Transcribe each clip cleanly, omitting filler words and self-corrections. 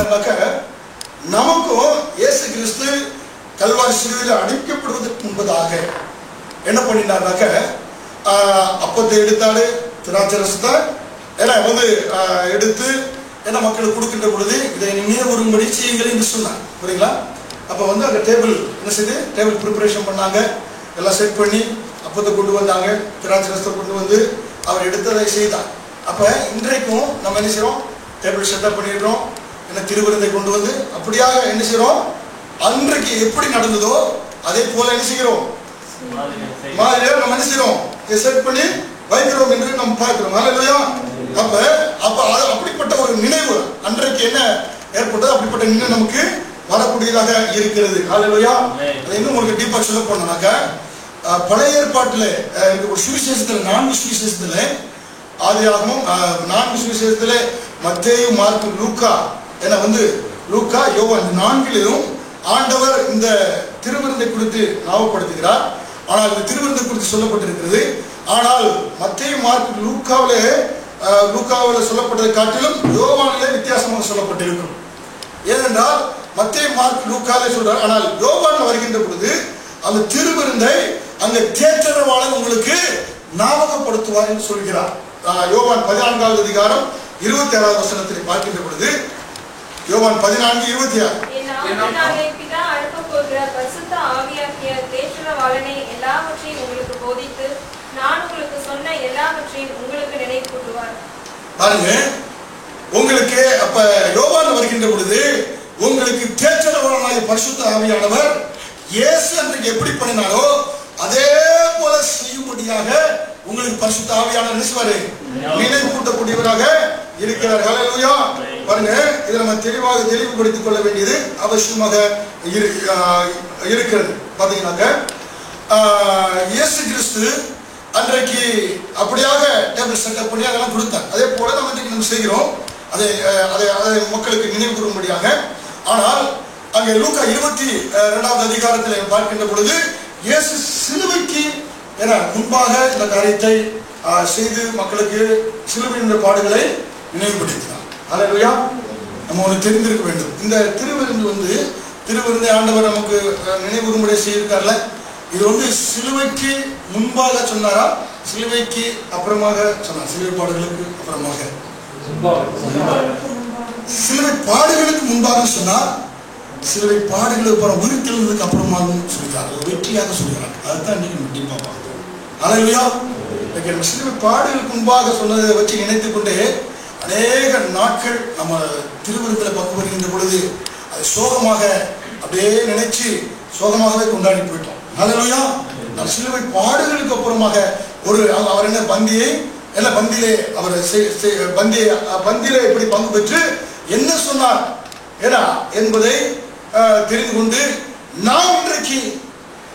பண்ணினார்னாக்க, நமக்கும் இயேசு கிறிஸ்து கல்வாரி சிலுவையில் அடிக்கப்படுவதற்கு முன்பதாக என்ன பண்ணினார்னாக்க, அப்பத்தை எடுத்தாரு, திராட்சை ரசத்தை எடுத்து என்ன மக்களுக்கு கொடுக்கின்ற பொழுது இதை நினைவுறும்படி செய்யுங்கள் என்று சொன்னார். புரியுங்களா? அப்போ அந்த டேபிள் என்ன செய்து டேபிள் ப்ரிப்பரேஷன் பண்ணாங்க, எல்லாம் செட் பண்ணி அப்பத்தை கொண்டு வந்தாங்க, திராட்சை ரசத்தை கொண்டு வந்து அவர் எடுத்ததை செய்தார். அப்போ இன்றைக்கும் நம்ம என்ன செய்கிறோம், டேபிள் செட்டப் பண்ணிடுறோம், என்ன திருவிருந்தை கொண்டு வந்து அப்படியாக என்ன செய்கிறோம், அன்றைக்கு எப்படி நடந்ததோ அதே போல என்ன செய்கிறோம், மாதிரியாக நம்ம என்ன செய்கிறோம், செட் பண்ணி வைக்கிறோம் என்று நம்ம பார்க்கிறோம். அல்லேலூயா. அப்ப அப்படிப்பட்ட ஒரு நினைவு அன்றைக்கு என்ன ஏற்பட்டது, அப்படிப்பட்ட நினைவு நமக்கு வரக்கூடியதாக இருக்கிறது. அல்லேலூயா. அதை இன்னும் உங்களுக்கு டீப்பா சொல்ல போனாக்க, பழைய ஏற்பாட்டில் ஒரு சுவிசேஷத்தில் 4 சுவிசேஷத்தில் ஆதியாகமம் 4 சுவிசேஷத்தில் மத்தேயு, மார்க்கு, லூக்கா லூக்கா, யோவான் 4லும் ஆண்டவர் இந்த திருவிருந்தை குறித்து ஞாபகப்படுத்துகிறார். ஆனால் இந்த திருவிருந்தை குறித்து சொல்லப்பட்டிருக்கிறது. ஆனால் மத்தேயு, மார்க்கு, லூக்காவில் சொல்லப்பட்டதை காட்டிலும் யோவானிலே வித்தியாசமாக சொல்லப்பட்டிருக்கும். ஏனென்றால் மத்தேயு, மார்க்கு, லூக்காவிலே சொல்றார். ஆனால் யோவான் வருகின்ற பொழுது அந்த திருவிருந்தை அந்த தேற்றரவாளன் உங்களுக்கு ஞாபகப்படுத்துவார் என்று சொல்கிறார். யோவான் 14வது அதிகாரம் 27வது வசனத்தில் பார்க்கின்ற பொழுது, யோவான் 14:26, எல்லாவற்றையும் உங்களுக்கு போதித்து நான் உங்களுக்கு சொன்ன எல்லாவற்றையும் உங்களுக்கு நினைவூட்டுவார். பாருங்க, உங்களுக்கு அப்ப யோவான் வருகின்ற பொழுது உங்களுக்கு தேற்றரவாளனாகிய பரிசுத்த ஆவியானவர் இயேசு அன்றைக்கு எப்படி பண்ணினாரோ அதே போல செய்யும்படியாக உங்களுக்கு பரிசுத்த ஆவியானவர் நினைவூட்டக்கூடியவராக இருக்கிறார். ஹல்லேலூயா. பாருங்க, இதை நம்ம தெளிவுபடுத்திக் கொள்ள வேண்டியது அவசியமாக இருக்கிறது. பாத்தீங்கன்னாக்க, இயேசு கிறிஸ்து அன்றைக்கு அப்படியாக டேபிள் செட்டப் பண்ணி அதெல்லாம் கொடுத்தார். அதே போல நம்ம செய்கிறோம், அதை மக்களுக்கு நினைவு கூறும்படியாக. ஆனால் அங்கே லூக்கா 22வது அதிகாரத்தில் பார்க்கின்ற பொழுது இயேசு சிலுவைக்கு முன்பாக இந்த காரியத்தை செய்து மக்களுக்கு சிலுவையின் பாடுகளை நினைவுபடுத்தினார். அல்லேலூயா. நம்ம ஒன்று தெரிந்திருக்க வேண்டும். இந்த திருவிருந்தை ஆண்டவர் நமக்கு நினைவுறும்படியாக செய்திருக்கார்ல, இது சிலுவைக்கு முன்பாக சொன்னாரா, சிலுவைக்கு அப்புறமாக சொன்னார்? சிலுவை பாடுகளுக்கு அப்புறமாக, சிலுவை பாடுகளுக்கு முன்பாக சொன்னார், சிலுவை பாடுகளுக்கு அப்புறம் உயிர்த்தெழுந்ததுக்கு அப்புறமாகவும் சொல்லிட்டார். வெற்றியாக சொல்கிறார். அதுதான் இன்னைக்கு கண்டிப்பா பார்க்கிறோம். அல்லேலூயா. சிலுவை பாடுகளுக்கு முன்பாக சொன்னதை வச்சு நினைத்துக் கொண்டே அநேக நாட்கள் நம்ம திருவிருந்தில் பங்கு வருகின்ற பொழுது அதை சோகமாக அப்படியே நினைச்சு சோகமாகவே கொண்டாடி போயிட்டோம். அல்லேலூயா. சிலுவை பாடுகளுக்கு அப்புறமாக அவர் என்ன பந்தியிலே அவர் பந்தியிலே எப்படி பங்கு பெற்று என்ன சொன்னார் என்பதை தெரிந்து கொண்டு நாம் இன்றைக்கு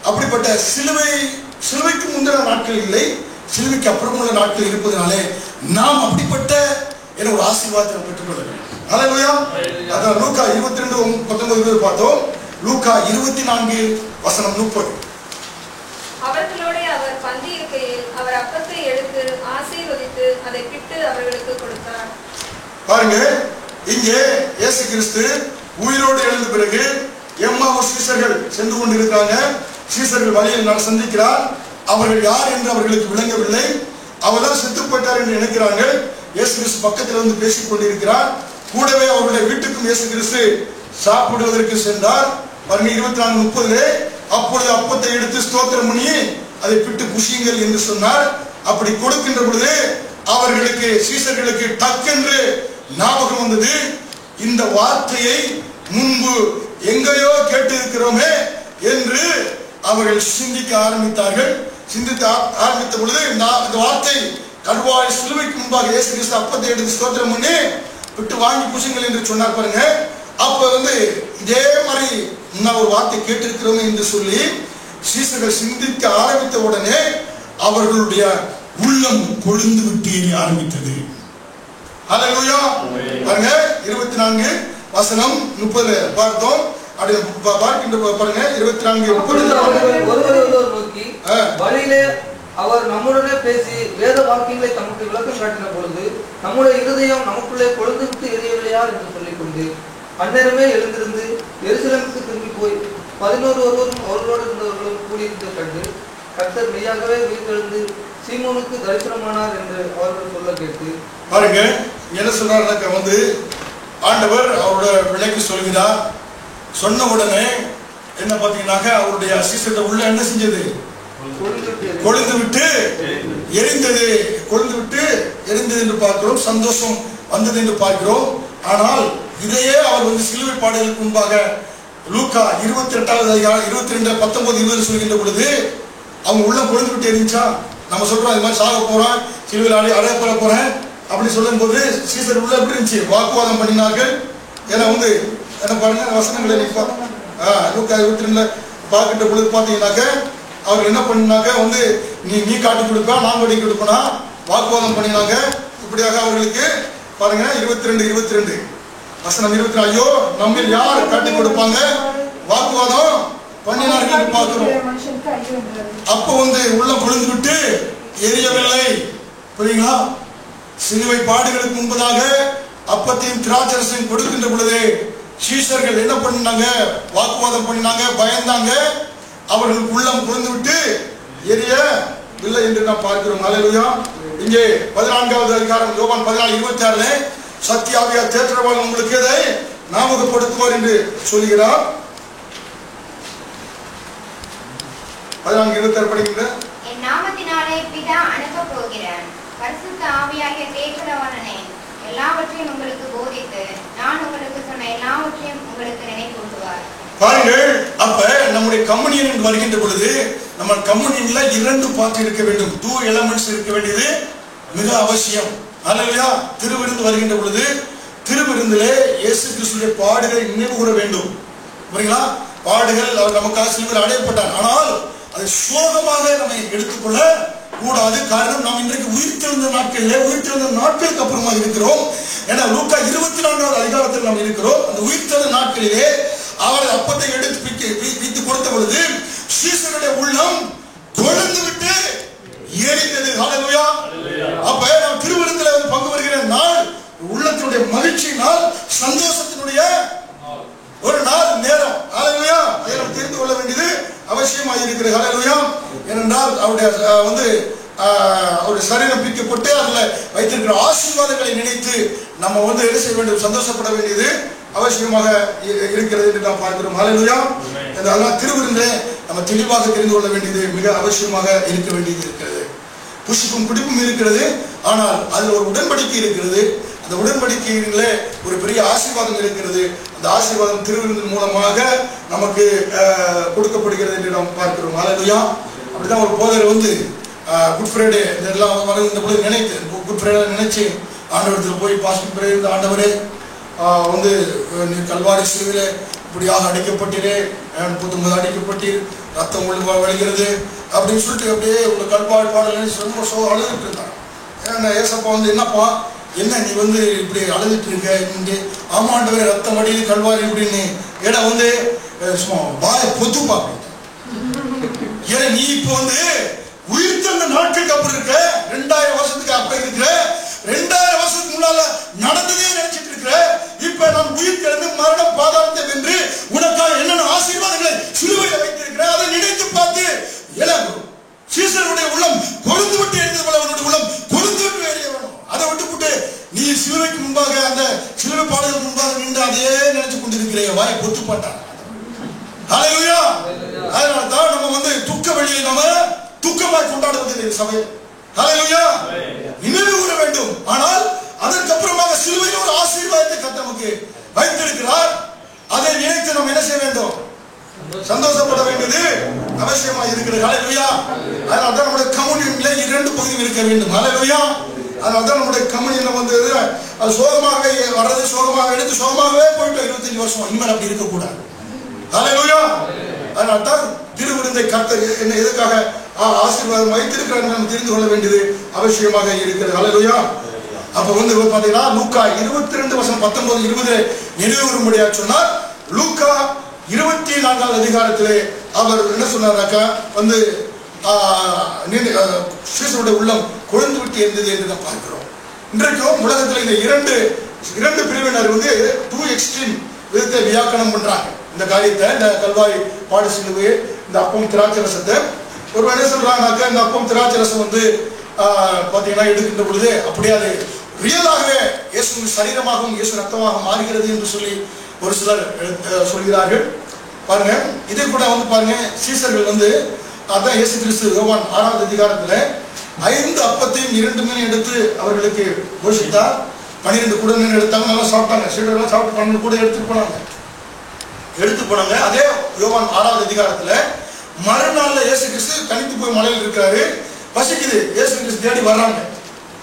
அப்படிப்பட்ட சிலுவைக்கு முந்தின நாட்கள் இல்லை, சிலுவைக்கு அப்புறமுள்ள நாட்கள் இருப்பதனாலே நாம் அப்படிப்பட்ட ஒரு ஆசீர்வாதத்தை பெற்றுக்கொள்ள வேண்டும். அல்லேலூயா. அதான் லூக்கா 22:19 பார்த்தோம். லூக்கா 24:30. அவர்களோடு அவர் பந்தி இருக்கையில் அவர் அப்பத்தை எடுத்து ஆசீர்வதித்து அதை பிட்டு அவர்களுக்கு கொடுத்தார். பாருங்க, இங்கே இயேசு கிறிஸ்து உயிரோடு எழுந்த பிறகு எம்மாவூஸ் சீசர்கள் சென்று கொண்டிருக்காங்க. சீசர்கள் வழியில் சந்திக்கிறார். அவர்கள் யார் என்று அவர்களுக்கு விளங்கவில்லை. அவர்தான் செத்து போயிட்டார் என்று நினைக்கிறார்கள். இயேசு கிறிஸ்து பக்கத்தில் பேசிக் கொண்டிருக்கிறார். கூடவே அவருடைய வீட்டுக்கும் இயேசு கிறிஸ்து சாப்பிடுவதற்கு சென்றார். 24:30 அப்பொழுது அப்பத்தை எடுத்து ஸ்தோத்திரம் பண்ணி அதை பிட்டு புசியுங்கள் என்று சொன்னார். அப்படி கொடுக்கின்ற பொழுது அவர்களுக்கு சீசர்களுக்கு டக்கென்று ஞாபகம் வந்தது. இந்த வார்த்தையை முன்பு எங்கேயோ கேட்டிருக்கிறோமே என்று அவர்கள் சிந்திக்க ஆரம்பித்தார்கள். சிந்திக்க ஆரம்பித்த பொழுது இந்த வார்த்தை கல்வாரி சிலுவைக்கு முன்பாக இயேசு கிறிஸ்து அப்பத்தை எடுத்து ஸ்தோத்திரம் பண்ணி விட்டு வாங்கி புசிங்கள் என்று சொன்னார். பாருங்க, அப்ப இதே மாதிரி ஒரு வார்த்தை கேட்டிருக்கிறோமே என்று சொல்லி சீசர்கள் சிந்திக்க ஆரம்பித்த உடனே அவர்களுடைய உள்ளம் கொழுந்து விட்டு எரிய ஆரம்பித்தது. அல்லேலூயா. பாருங்க, 24:30 பார்த்தோம். பார்க்கின்ற பாருங்க, 24:30 நோக்கி வழியிலே அவர் நம்முடனே பேசி வேத வாக்கியங்களை தமக்கு விளக்கம் காட்டின பொழுது நம்முடைய இருதயம் நமக்குள்ளே கொழுந்து விட்டு எரியவில்லையா என்று சொல்லிக்கொண்டு அந்நேரமே எழுந்திருந்து எருசலேமுக்கு திரும்பி போய் 11 ஒருவரும் அவர்களோடு இருந்தவர்களும் கூடியிருந்த கண்டு கர்த்தர் மெய்யாகவே உயிர்த்தெழுந்து சீமோனுக்கு தரிசனமானார் என்று அவர்கள் சொல்ல கேட்டு. பாருங்க என்ன சொல்றாருனாக்க வந்து ஆண்டவர் அவரோட விலைக்கு சொல்கிறார். சொன்ன உடனே என்ன பாத்தீங்கன்னாக்க அவருடைய சீசத்தை உள்ள என்ன செஞ்சது? கொழுந்து விட்டு எரிந்தது. கொழுந்து விட்டு எரிந்தது என்று பார்க்கிறோம். சந்தோஷம் வந்தது என்று பார்க்கிறோம். ஆனால் இதையே அவர் வந்து சிலுவை பாடுகளுக்கு முன்பாக லூக்கா 28வது அதிகாரம் 22, 19, 20 சொல்கின்ற பொழுது அவங்க உள்ள கொழுந்து விட்டு எரிஞ்சா. நம்ம சொல்றோம் இது மாதிரி சாக போறான், சிலுவையில் அறையப்பட போறேன் அப்படி சொல்லும் போது சீசர் உள்ள எப்படி இருந்துச்சு? வாக்குவாதம் பண்ணினார்கள். ஏன்னா வந்து என்ன பாருங்க வசனங்களை லூக்கா 22 பார்க்கின்ற பொழுது பாத்தீங்கன்னாக்க அவர் என்ன பண்ணினாக்க வந்து நீ காட்டி கொடுப்பா நான் கட்டி கொடுப்பனா வாக்குவாதம் பண்ணினாங்க. இப்படியாக அவர்களுக்கு பாருங்க 22 வசனம் 22 ஐயோ நம்மில் யார் காட்டி கொடுப்பாங்க வாக்குவாதம் பண்ணினார்கள் பார்க்கிறோம். அப்ப வந்து உள்ள பொழுது விட்டு எரியவில்லை. புரியுங்களா? சிலுவை பாடுகளுக்கு முன்பதாக அப்பத்தையும் திராட்சரசையும் கொடுக்கின்ற பொழுது சீஷர்கள் என்ன பண்ணினாங்க? வாக்குவாதம் பண்ணினாங்க, பயந்தாங்க. அவர்கள் உள்ளம் பொழுது விட்டு எரியவில்லை என்று நாம் பார்க்கிறோம். அல்லேலூயா. இங்கே 14வது அதிகாரம் யோவான் 14:26 சத்தியாவியா தேற்றவான் உங்களுக்கு எதை ஞாபகப்படுத்துவார் என்று சொல்கிறார். 14:26 படிக்கின்ற என் நாமத்தினாலே பிதா அனுப்பப் போகிறேன் பரிசுத்த ஆவியாகிய தேற்றவாளனே எல்லாவற்றையும் உங்களுக்கு போதித்து நான் உங்களுக்கு சொன்ன எல்லாவற்றையும் உங்களுக்கு நினைவூட்டுவார். பாருங்கள், அப்ப நம்முடைய கம்யூனியன் வருகின்ற பொழுது நம்ம கம்யூனியன்ல 2 பார்ட் இருக்க வேண்டும். 2 எலிமெண்ட்ஸ் இருக்க வேண்டியது மிக அவசியம். அல்லேலூயா. திருவிருந்து வருகின்ற பொழுது திருவிருந்திலே இயேசு கிறிஸ்துவின் பாடுகளை நினைவு கூற வேண்டும். புரியுங்களா? பாடுகள் அவர் நமக்காக சிலுவையில் அடையப்பட்டார். ஆனால் அதை சோகமாக நம்ம எடுத்துக்கொள்ள கூடாது. காரணம் நாம் இன்றைக்கு உயிர்த்தெழுந்த நாட்களுக்கு அப்புறமா இருக்கிறோம். ஏன்னா லூக்கா 24வது அதிகாரத்தில் நாம் இருக்கிறோம். அந்த உயிர்த்தெழுந்த நாட்களிலே அவர் அப்பத்தை எடுத்து பித்து கொடுத்த பொழுது சீசருடைய உள்ளம் கொழுந்து விட்டு எரிந்தது. ஹல்லேலூயா. அப்ப நாம் திருவிருந்திலே பங்கு வருகிற நாள் உள்ளத்தினுடைய மகிழ்ச்சியினால் சந்தோஷத்தினுடைய ஒரு நாள் நேரம். ஹல்லேலூயா. அதை நாம் தெரிந்து கொள்ள வேண்டியது அவசியமாக இருக்கிறது. ஹல்லேலூயா. ஏனென்றால் அவருடைய வந்து அவருடைய சரீரம் பிக்கப்பட்டு அதில் வைத்திருக்கிற ஆசீர்வாதங்களை நினைத்து நம்ம வந்து என்ன செய்ய வேண்டும்? சந்தோஷப்பட வேண்டியது அவசியமாக இருக்கிறது என்று நாம் பார்க்கிறோம். ஹல்லேலூயா. அதனால் திருவிருந்திலே நம்ம தெளிவாக தெரிந்து கொள்ள வேண்டியது மிக அவசியமாக இருக்க வேண்டியது இருக்கிறது. புஷ்பும் குடிப்பும் இருக்கிறது. ஆனால் அதில் ஒரு உடன்படிக்கை இருக்கிறது. அந்த உடன்படிக்கையிலே ஒரு பெரிய ஆசீர்வாதம் இருக்கிறது. அந்த ஆசீர்வாதம் திருவிருந்தின் மூலமாக நமக்கு கொடுக்கப்படுகிறது என்று நாம் பார்க்கிறோம். ஹல்லேலூயா. அப்படிதான் ஒரு போதர் வந்து குட் ஃப்ரைடே இதெல்லாம் வருகின்ற பொழுது நினைத்து குட் ஃப்ரைடே நினைச்சு ஆண்டவரத்தில் போய் பாஸ்டிங் பிரே இருந்த ஆண்டவரே வந்து நீ கல்வாரி சிலுவையிலே இப்படியாக அடிக்கப்பட்டீரே, 39 அடிக்கப்பட்டீர், ரத்தம் வழிகிறது அப்படின்னு சொல்லிட்டு அப்படியே ஒரு கல்வாரி பாடல் நினைச்சு ரொம்ப அழுதுட்டு இருந்தாங்க. ஏன்னா ஏசப்பா வந்து என்னப்பா என்ன நீ வந்து இப்படி அழுதுட்டு இருக்க? ஆமாண்டவரே ரத்தம் வடி கல்வாரி இப்படின்னு ஏன்னா வந்து சும்மா வாய பொத்துப்பா. ஏன்னா நீ இப்போ வந்து உயிர்த்தெழுந்த நாட்களுக்கு அப்புறம் இருக்க, 2000 வருஷத்துக்கு அப்புறம் இருக்கிற, 2000 வருஷத்துக்கு முன்னால நடந்ததே நினைச்சிட்டு இருக்கிற. இப்ப நான் உயிர்த்தெழுந்து மரணம் பாதாளத்தை வென்று உனக்காக என்னென்ன ஆசீர்வாதங்களை சிலுவையில் வைத்திருக்கிறேன் அதை நினைத்து பார்த்து எனக்கு சீசருடைய உள்ளம் கொழுந்து விட்டு எரிந்தது போல அவனுடைய உள்ளம் கொழுந்து விட்டு எரிய வேணும். அதை விட்டு நீ சிலுவைக்கு முன்பாக அந்த சிலுவை பாடலுக்கு முன்பாக நின்று அதையே நினைச்சு கொண்டிருக்கிறேன். வாயை பொத்து போட்டான். ஹல்லேலூயா. அதனால தான் நம்ம வந்து துக்க வெளியை நம்ம துக்கமாய் கொண்டாடுவது சபை. ஹல்லேலூயா. நினைவு கூற வேண்டும். ஆனால் அதற்கப்புறமாக சிலுவையில் ஒரு ஆசீர்வாதத்தை கர்த்தர் நமக்கு வைத்திருக்கிறார். அதை நினைத்து நம்ம என்ன செய்ய வேண்டும்? சந்தோஷப்பட வேண்டியது அவசியமாக இருக்கிறது. ஹல்லேலூயா. அதனால தான் நம்முடைய கம்யூனியன்ல 2 பகுதி இருக்க வேண்டும். ஹல்லேலூயா. அதனால தான் நம்முடைய கம்யூனியன்ல வந்து அது சோகமாகவே வர்றது, சோகமாக எடுத்து சோகமாகவே போயிட்டு 25 வருஷம் இனிமேல் அப்படி இருக்கக்கூடாது. ஹல்லேலூயா. அதனால தான் திருவிருந்தை கர்த்தர் என்ன எதுக்காக ஆசீர்வாதம் வைத்திருக்கிறார் நம்ம தெரிந்து கொள்ள வேண்டியது அவசியமாக இருக்கிறது. ஹல்லேலூயா. அப்ப வந்து பாத்தீங்கன்னா லூக்கா 22:19-20 நினைவுறும்படியாக சொன்னார். லூக்கா 24வது அதிகாரத்திலே அவர் என்ன சொன்னார்னாக்கா வந்து சீசருடைய உள்ளம் கொழுந்து விட்டு எரிந்தது என்று நாம் பார்க்கிறோம். இன்றைக்கும் உலகத்தில் இந்த இரண்டு பிரிவினர் வந்து 2 எக்ஸ்ட்ரீம் விதத்தை வியாக்கணம் பண்றாங்க. இந்த காரியத்தை, இந்த கல்வாய் பாடு சிலுவை, இந்த அப்பம் திராட்சை ரசத்தை ஒரு என்ன சொல்றாங்கனாக்கா, இந்த அப்பம் திராட்சை ரசம் வந்து பாத்தீங்கன்னா எடுக்கின்ற பொழுது அப்படியே அது ரியலாகவே இயேசு சரீரமாகவும் இயேசு ரத்தமாக மாறுகிறது என்று சொல்லி ஒரு சிலர் சொல்கிறார்கள். பாருங்க, இதே கூட வந்து பாருங்க, சீசர்கள் வந்து அதான் இயேசு கிறிஸ்து யோவான் 6வது அதிகாரத்துல 5 அப்பத்தையும் 2 மீன் எடுத்து அவர்களுக்கு போஷித்தார். 12 கூட மீன் எடுத்தாங்க, நல்லா சாப்பிட்டாங்க. சீடர்கள் சாப்பிட்டு 12 கூட எடுத்து போனாங்க. அதே யோவான் 6வது அதிகாரத்துல மறுநாள்ல இயேசு கிறிஸ்து தனித்து போய் மலையில் இருக்கிறாரு, பசிக்குது. இயேசு கிறிஸ்து தேடி வர்றாங்க,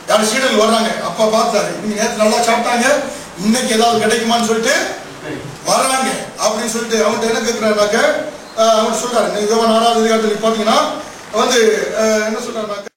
யாரும் சீடர்கள் வர்றாங்க. அப்பா பார்த்தாரு, நீங்க நேற்று நல்லா சாப்பிட்டாங்க, இன்னைக்கு ஏதாவது கிடைக்குமான்னு சொல்லிட்டு வர்றாங்க அப்படின்னு சொல்லிட்டு அவன்கிட்ட என்ன கேட்கிறாருனாக்க, அவன் சொல்றாரு, யோவான் 6வது அதிகாரத்துல பாத்தீங்கன்னா வந்து என்ன சொல்றாருனாக்க